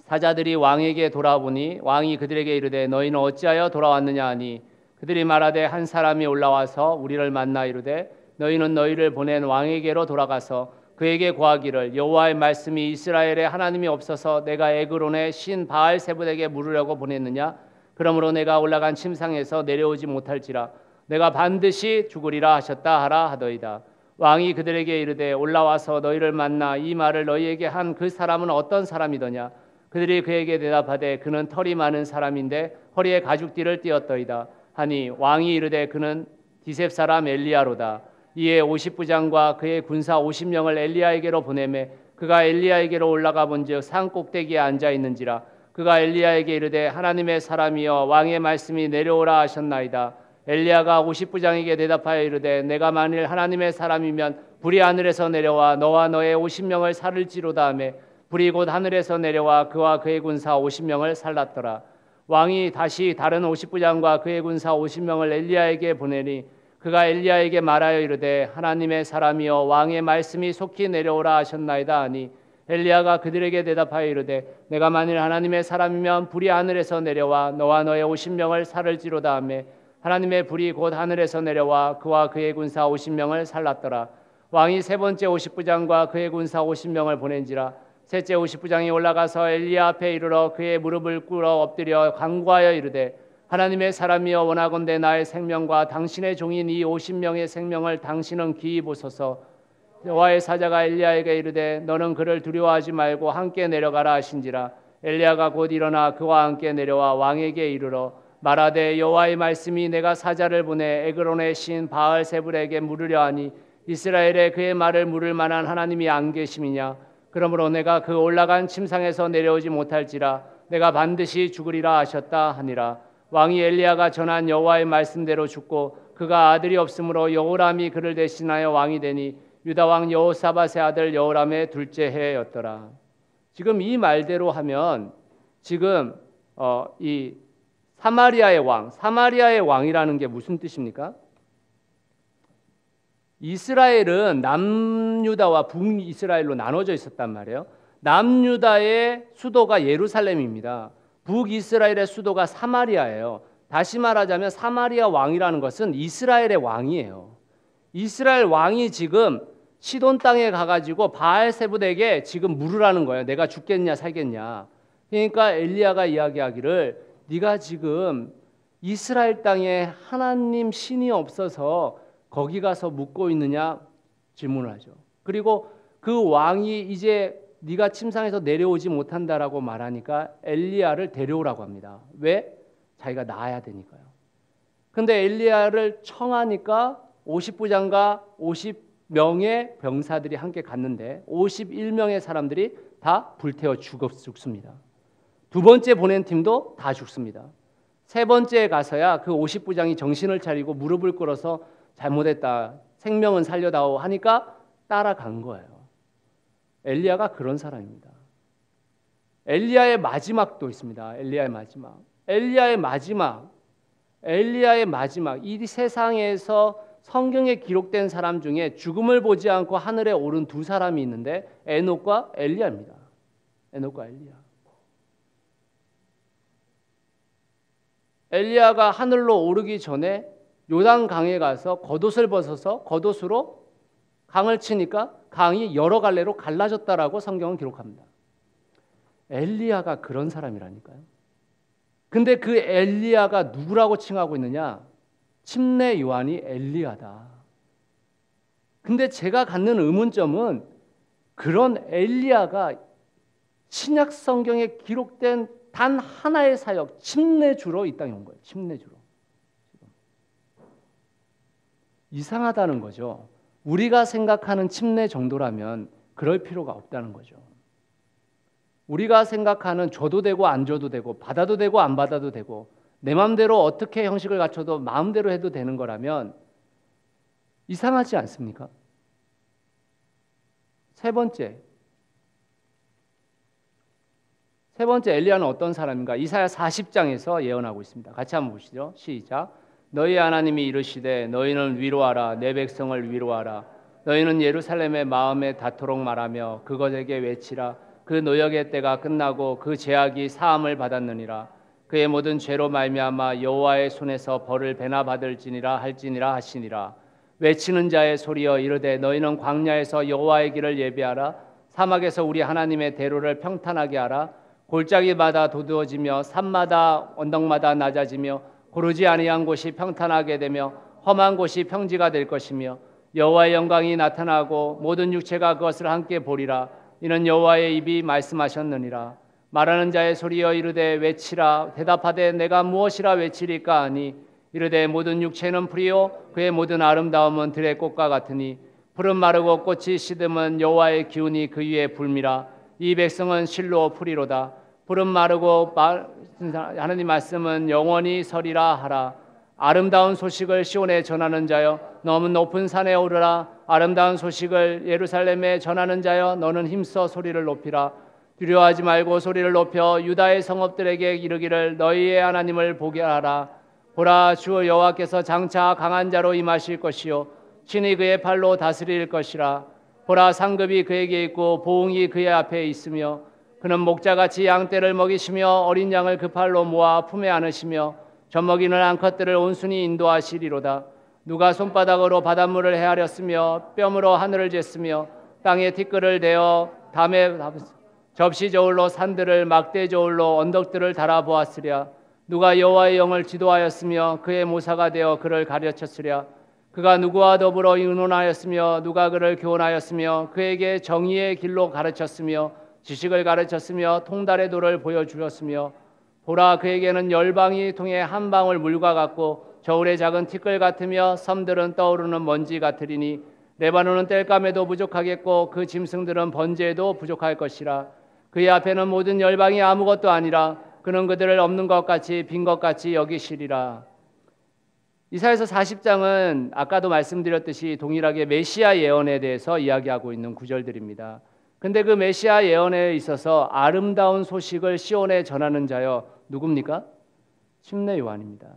사자들이 왕에게 돌아보니 왕이 그들에게 이르되 너희는 어찌하여 돌아왔느냐 하니 그들이 말하되 한 사람이 올라와서 우리를 만나 이르되 너희는 너희를 보낸 왕에게로 돌아가서 그에게 고하기를 여호와의 말씀이 이스라엘에 하나님이 없어서 내가 에그론의 신 바알세불에게 물으려고 보냈느냐. 그러므로 내가 올라간 침상에서 내려오지 못할지라 내가 반드시 죽으리라 하셨다 하라 하더이다. 왕이 그들에게 이르되 올라와서 너희를 만나 이 말을 너희에게 한 그 사람은 어떤 사람이더냐. 그들이 그에게 대답하되 그는 털이 많은 사람인데 허리에 가죽띠를 띠었더이다 하니 왕이 이르되 그는 디셉 사람 엘리야로다. 이에 50부장과 그의 군사 50명을 엘리야에게로 보내매 그가 엘리야에게로 올라가 본즉 산 꼭대기에 앉아 있는지라. 그가 엘리야에게 이르되 하나님의 사람이여 왕의 말씀이 내려오라 하셨나이다. 엘리야가 50부장에게 대답하여 이르되 내가 만일 하나님의 사람이면 불이 하늘에서 내려와 너와 너의 50명을 살을지로다 하매 불이 곧 하늘에서 내려와 그와 그의 군사 50명을 살랐더라. 왕이 다시 다른 50부장과 그의 군사 50명을 엘리야에게 보내니 그가 엘리야에게 말하여 이르되 하나님의 사람이여 왕의 말씀이 속히 내려오라 하셨나이다 하니 엘리야가 그들에게 대답하여 이르되 내가 만일 하나님의 사람이면 불이 하늘에서 내려와 너와 너의 50명을 살을지로다 하며 하나님의 불이 곧 하늘에서 내려와 그와 그의 군사 50명을 살랐더라. 왕이 세 번째 50부장과 그의 군사 50명을 보낸지라. 셋째 50부장이 올라가서 엘리야 앞에 이르러 그의 무릎을 꿇어 엎드려 간구하여 이르되 하나님의 사람이여 원하건대 나의 생명과 당신의 종인 이 50명의 생명을 당신은 기이 보소서. 여호와의 사자가 엘리야에게 이르되 너는 그를 두려워하지 말고 함께 내려가라 하신지라. 엘리야가 곧 일어나 그와 함께 내려와 왕에게 이르러 말하되 여호와의 말씀이 내가 사자를 보내 에그론의 신 바알세불에게 물으려 하니 이스라엘에 그의 말을 물을 만한 하나님이 안 계심이냐. 그러므로 내가 그 올라간 침상에서 내려오지 못할지라 내가 반드시 죽으리라 하셨다 하니라. 왕이 엘리야가 전한 여호와의 말씀대로 죽고 그가 아들이 없으므로 여호람이 그를 대신하여 왕이 되니 유다 왕 여호사밧의 아들 여호람의 둘째 해였더라. 지금 이 말대로 하면 지금 이 사마리아의 왕이라는 게 무슨 뜻입니까? 이스라엘은 남유다와 북이스라엘로 나눠져 있었단 말이에요. 남유다의 수도가 예루살렘입니다. 북이스라엘의 수도가 사마리아예요. 다시 말하자면 사마리아 왕이라는 것은 이스라엘의 왕이에요. 이스라엘 왕이 지금 시돈 땅에 가가지고 바알세불에게 지금 물으라는 거예요. 내가 죽겠냐 살겠냐. 그러니까 엘리야가 이야기하기를 네가 지금 이스라엘 땅에 하나님 신이 없어서 거기 가서 묵고 있느냐 질문을 하죠. 그리고 그 왕이 이제 네가 침상에서 내려오지 못한다라고 말하니까 엘리야를 데려오라고 합니다. 왜? 자기가 나아야 되니까요. 근데 엘리야를 청하니까 50부장과 50명의 병사들이 함께 갔는데 51명의 사람들이 다 불태워 죽습니다. 두 번째 보낸 팀도 다 죽습니다. 세 번째에 가서야 그 50부장이 정신을 차리고 무릎을 꿇어서 잘못했다. 생명은 살려다오 하니까 따라간 거예요. 엘리야가 그런 사람입니다. 엘리야의 마지막도 있습니다. 엘리야의 마지막 이 세상에서 성경에 기록된 사람 중에 죽음을 보지 않고 하늘에 오른 두 사람이 있는데 에녹과 엘리야입니다. 엘리야가 하늘로 오르기 전에 요단 강에 가서 겉옷을 벗어서 겉옷으로 강을 치니까 강이 여러 갈래로 갈라졌다라고 성경은 기록합니다. 엘리야가 그런 사람이라니까요. 근데 그 엘리야가 누구라고 칭하고 있느냐? 침례 요한이 엘리야다. 근데 제가 갖는 의문점은 그런 엘리야가 신약 성경에 기록된 단 하나의 사역 침례주로 이 땅에 온 거예요. 침례주로. 이상하다는 거죠. 우리가 생각하는 침례 정도라면 그럴 필요가 없다는 거죠. 우리가 생각하는 줘도 되고 안 줘도 되고 받아도 되고 안 받아도 되고 내 마음대로 어떻게 형식을 갖춰도 마음대로 해도 되는 거라면 이상하지 않습니까? 세 번째 엘리야는 어떤 사람인가? 이사야 40장에서 예언하고 있습니다. 같이 한번 보시죠. 시작. 너희 하나님이 이르시되 너희는 위로하라. 내 백성을 위로하라. 너희는 예루살렘의 마음에 닿도록 말하며 그것에게 외치라. 그 노역의 때가 끝나고 그 죄악이 사함을 받았느니라. 그의 모든 죄로 말미암아 여호와의 손에서 벌을 배나 받을지니라 할지니라 하시니라. 외치는 자의 소리여 이르되 너희는 광야에서 여호와의 길을 예비하라. 사막에서 우리 하나님의 대로를 평탄하게 하라. 골짜기마다 도두어지며 산마다 언덕마다 낮아지며 고르지 아니한 곳이 평탄하게 되며 험한 곳이 평지가 될 것이며 여호와의 영광이 나타나고 모든 육체가 그것을 함께 보리라. 이는 여호와의 입이 말씀하셨느니라. 말하는 자의 소리여 이르되 외치라. 대답하되 내가 무엇이라 외치리까 하니 이르되 모든 육체는 풀이요 그의 모든 아름다움은 들의 꽃과 같으니 풀은 마르고 꽃이 시듬은 여호와의 기운이 그 위에 불미라. 이 백성은 실로 풀이로다. 풀은 마르고 하나님 말씀은 영원히 서리라 하라. 아름다운 소식을 시온에 전하는 자여 너무 높은 산에 오르라. 아름다운 소식을 예루살렘에 전하는 자여 너는 힘써 소리를 높이라. 두려워하지 말고 소리를 높여 유다의 성읍들에게 이르기를 너희의 하나님을 보게 하라. 보라 주 여호와께서 장차 강한 자로 임하실 것이요 친히 그의 팔로 다스릴 것이라. 보라 상급이 그에게 있고 보응이 그의 앞에 있으며 그는 목자같이 양떼를 먹이시며 어린 양을 그 팔로 모아 품에 안으시며 젖먹이는 암컷들을 온순히 인도하시리로다. 누가 손바닥으로 바닷물을 헤아렸으며 뼘으로 하늘을 쟀으며 땅에 티끌을 대어 담에 접시 저울로 산들을 막대 저울로 언덕들을 달아보았으랴. 누가 여호와의 영을 지도하였으며 그의 모사가 되어 그를 가르쳤으랴. 그가 누구와 더불어 의논하였으며 누가 그를 교훈하였으며 그에게 정의의 길로 가르쳤으며 지식을 가르쳤으며 통달의 도를 보여주었으며 보라 그에게는 열방이 통해 한 방울 물과 같고 저울의 작은 티끌 같으며 섬들은 떠오르는 먼지 같으리니 레바논은 땔감에도 부족하겠고 그 짐승들은 번제에도 부족할 것이라. 그의 앞에는 모든 열방이 아무것도 아니라 그는 그들을 없는 것 같이 빈 것 같이 여기시리라. 이사야서 40장은 아까도 말씀드렸듯이 동일하게 메시아 예언에 대해서 이야기하고 있는 구절들입니다. 근데 그 메시아 예언에 있어서 아름다운 소식을 시온에 전하는 자여 누굽니까? 침례 요한입니다.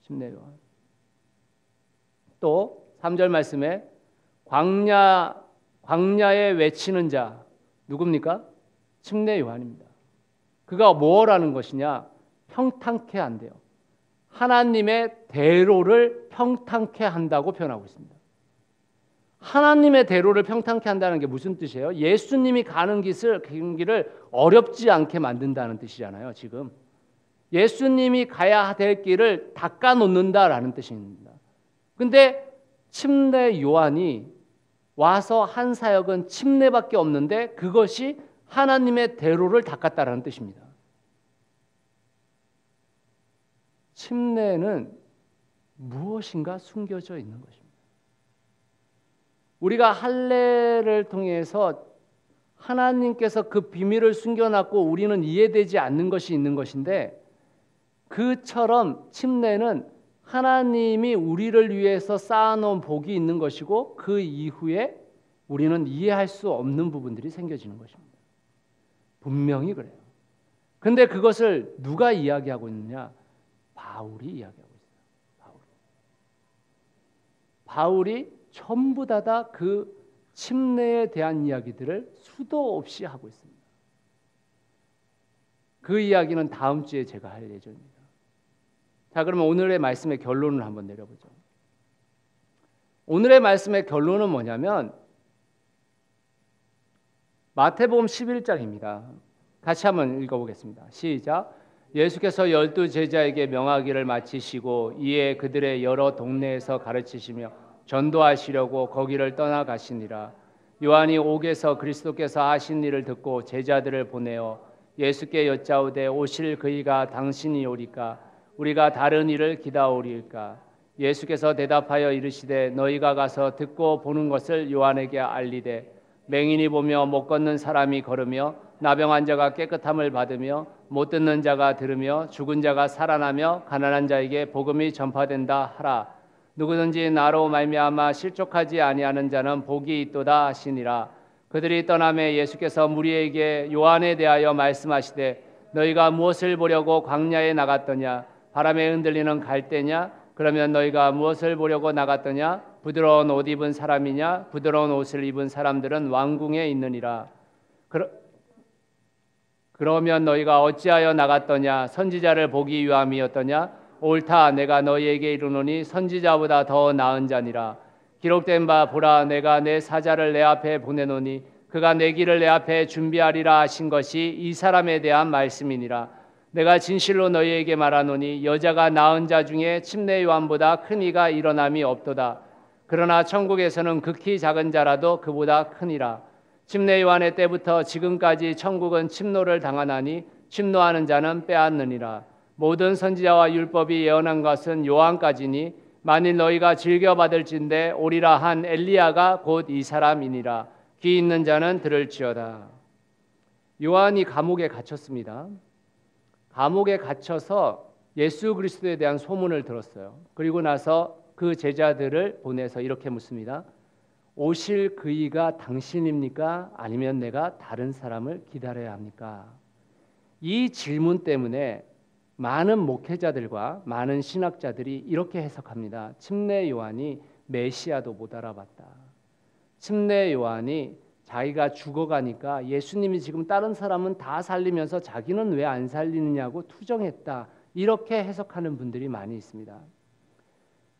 침례 요한. 또 3절 말씀에 광야에 외치는 자 누굽니까? 침례 요한입니다. 그가 뭐라는 것이냐? 평탄케 한대요. 하나님의 대로를 평탄케 한다고 표현하고 있습니다. 하나님의 대로를 평탄케 한다는 게 무슨 뜻이에요? 예수님이 가는 길을 어렵지 않게 만든다는 뜻이잖아요. 지금 예수님이 가야 될 길을 닦아놓는다라는 뜻입니다. 근데 침례 요한이 와서 한 사역은 침례밖에 없는데 그것이 하나님의 대로를 닦았다라는 뜻입니다. 침례는 무엇인가 숨겨져 있는 것입니다. 우리가 할례를 통해서 하나님께서 그 비밀을 숨겨놨고 우리는 이해되지 않는 것이 있는 것인데 그처럼 침례는 하나님이 우리를 위해서 쌓아놓은 복이 있는 것이고 그 이후에 우리는 이해할 수 없는 부분들이 생겨지는 것입니다. 분명히 그래요. 근데 그것을 누가 이야기하고 있느냐? 바울이 이야기하고 있어요. 바울이 전부 다 그 침례에 대한 이야기들을 수도 없이 하고 있습니다. 그 이야기는 다음 주에 제가 할 예정입니다. 자, 그러면 오늘의 말씀의 결론을 한번 내려보죠. 오늘의 말씀의 결론은 뭐냐면 마태복음 11장입니다. 같이 한번 읽어보겠습니다. 시작. 예수께서 12 제자에게 명하기를 마치시고 이에 그들의 여러 동네에서 가르치시며 전도하시려고 거기를 떠나가시니라. 요한이 옥에서 그리스도께서 하신 일을 듣고 제자들을 보내어 예수께 여짜오되 오실 그이가 당신이 오리까 우리가 다른 일을 기다오리일까. 예수께서 대답하여 이르시되 너희가 가서 듣고 보는 것을 요한에게 알리되 맹인이 보며 못 걷는 사람이 걸으며 나병한 자가 깨끗함을 받으며 못 듣는 자가 들으며 죽은 자가 살아나며 가난한 자에게 복음이 전파된다 하라. 누구든지 나로 말미암아 실족하지 아니하는 자는 복이 있도다 하시니라. 그들이 떠나매 예수께서 무리에게 요한에 대하여 말씀하시되 너희가 무엇을 보려고 광야에 나갔더냐? 바람에 흔들리는 갈대냐? 그러면 너희가 무엇을 보려고 나갔더냐? 부드러운 옷 입은 사람이냐? 부드러운 옷을 입은 사람들은 왕궁에 있느니라. 그러면 너희가 어찌하여 나갔더냐? 선지자를 보기 위함이었더냐? 옳다, 내가 너희에게 이르노니 선지자보다 더 나은 자니라. 기록된 바 보라, 내가 내 사자를 내 앞에 보내노니 그가 내 길을 내 앞에 준비하리라 하신 것이 이 사람에 대한 말씀이니라. 내가 진실로 너희에게 말하노니 여자가 낳은 자 중에 침례 요한보다 큰 이가 일어남이 없도다. 그러나 천국에서는 극히 작은 자라도 그보다 크니라. 침례 요한의 때부터 지금까지 천국은 침노를 당하나니 침노하는 자는 빼앗느니라. 모든 선지자와 율법이 예언한 것은 요한까지니 만일 너희가 즐겨 받을진대 오리라 한 엘리야가 곧 이 사람이니라. 귀 있는 자는 들을지어다. 요한이 감옥에 갇혔습니다. 감옥에 갇혀서 예수 그리스도에 대한 소문을 들었어요. 그리고 나서 그 제자들을 보내서 이렇게 묻습니다. 오실 그이가 당신입니까? 아니면 내가 다른 사람을 기다려야 합니까? 이 질문 때문에 많은 목회자들과 많은 신학자들이 이렇게 해석합니다. 침례 요한이 메시아도 못 알아봤다. 침례 요한이 자기가 죽어가니까 예수님이 지금 다른 사람은 다 살리면서 자기는 왜 안 살리느냐고 투정했다. 이렇게 해석하는 분들이 많이 있습니다.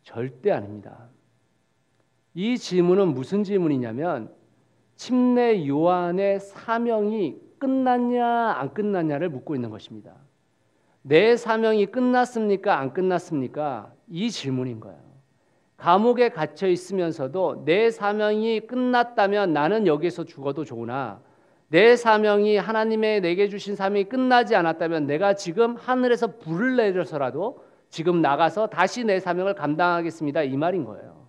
절대 아닙니다. 이 질문은 무슨 질문이냐면 침례 요한의 사명이 끝났냐 안 끝났냐를 묻고 있는 것입니다. 내 사명이 끝났습니까? 안 끝났습니까? 이 질문인 거예요. 감옥에 갇혀 있으면서도 내 사명이 끝났다면 나는 여기서 죽어도 좋으나 내 사명이 하나님의 내게 주신 사명이 끝나지 않았다면 내가 지금 하늘에서 불을 내려서라도 지금 나가서 다시 내 사명을 감당하겠습니다. 이 말인 거예요.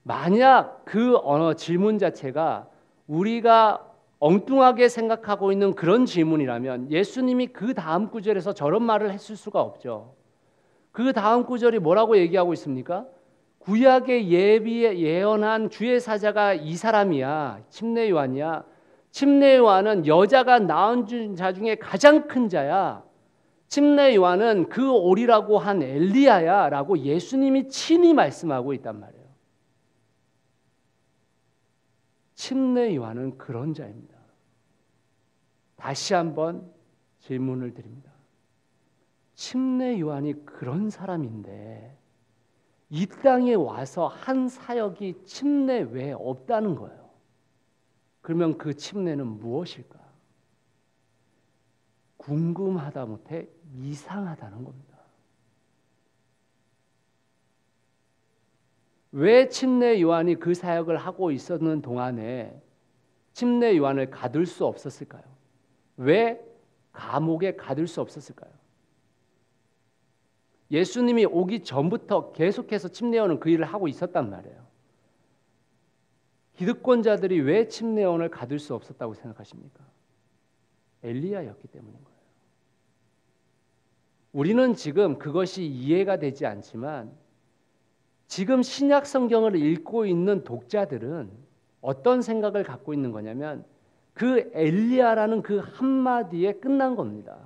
만약 그 질문 자체가 우리가 엉뚱하게 생각하고 있는 그런 질문이라면 예수님이 그 다음 구절에서 저런 말을 했을 수가 없죠. 그 다음 구절이 뭐라고 얘기하고 있습니까? 구약의 예언한 주의 사자가 이 사람이야. 침례 요한이야. 침례 요한은 여자가 낳은 자 중에 가장 큰 자야. 침례 요한은 그 오리라고 한 엘리야야 라고 예수님이 친히 말씀하고 있단 말이에요. 침례 요한은 그런 자입니다. 다시 한번 질문을 드립니다. 침례 요한이 그런 사람인데 이 땅에 와서 한 사역이 침례 외에 없다는 거예요. 그러면 그 침례는 무엇일까? 궁금하다 못해 이상하다는 겁니다. 왜 침례 요한이 그 사역을 하고 있었는 동안에 침례 요한을 가둘 수 없었을까요? 왜 감옥에 가둘 수 없었을까요? 예수님이 오기 전부터 계속해서 침례 요한은 그 일을 하고 있었단 말이에요. 기득권자들이 왜 침례 요한을 가둘 수 없었다고 생각하십니까? 엘리야였기 때문인 거예요. 우리는 지금 그것이 이해가 되지 않지만 지금 신약 성경을 읽고 있는 독자들은 어떤 생각을 갖고 있는 거냐면 그 엘리야라는 그 한마디에 끝난 겁니다.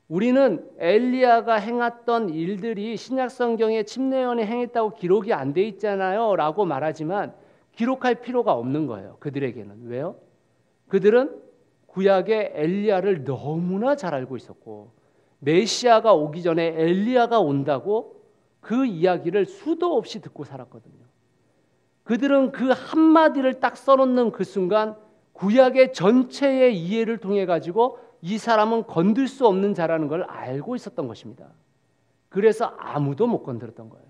우리는 엘리야가 행했던 일들이 신약 성경에 침례 요한이 행했다고 기록이 안 돼 있잖아요 라고 말하지만 기록할 필요가 없는 거예요. 그들에게는. 왜요? 그들은 구약의 엘리야를 너무나 잘 알고 있었고 메시아가 오기 전에 엘리야가 온다고 그 이야기를 수도 없이 듣고 살았거든요. 그들은 그 한마디를 딱 써놓는 그 순간 구약의 전체의 이해를 통해 가지고 이 사람은 건들 수 없는 자라는 걸 알고 있었던 것입니다. 그래서 아무도 못 건드렸던 거예요.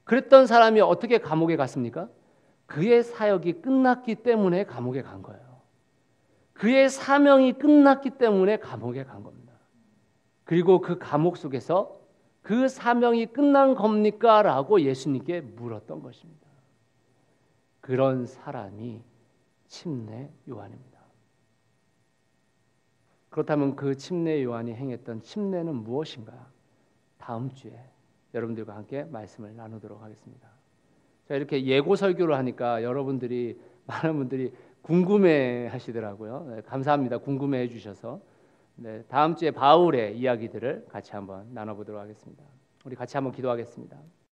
그랬던 사람이 어떻게 감옥에 갔습니까? 그의 사역이 끝났기 때문에 감옥에 간 거예요. 그의 사명이 끝났기 때문에 감옥에 간 겁니다. 그리고 그 감옥 속에서 그 사명이 끝난 겁니까? 라고 예수님께 물었던 것입니다. 그런 사람이 침례 요한입니다. 그렇다면 그 침례 요한이 행했던 침례는 무엇인가? 다음 주에 여러분들과 함께 말씀을 나누도록 하겠습니다. 자, 이렇게 예고 설교를 하니까 여러분들이 많은 분들이 궁금해 하시더라고요. 네, 감사합니다. 궁금해 주셔서. 네, 다음 주에 바울의 이야기들을 같이 한번 나눠보도록 하겠습니다. 우리 같이 한번 기도하겠습니다.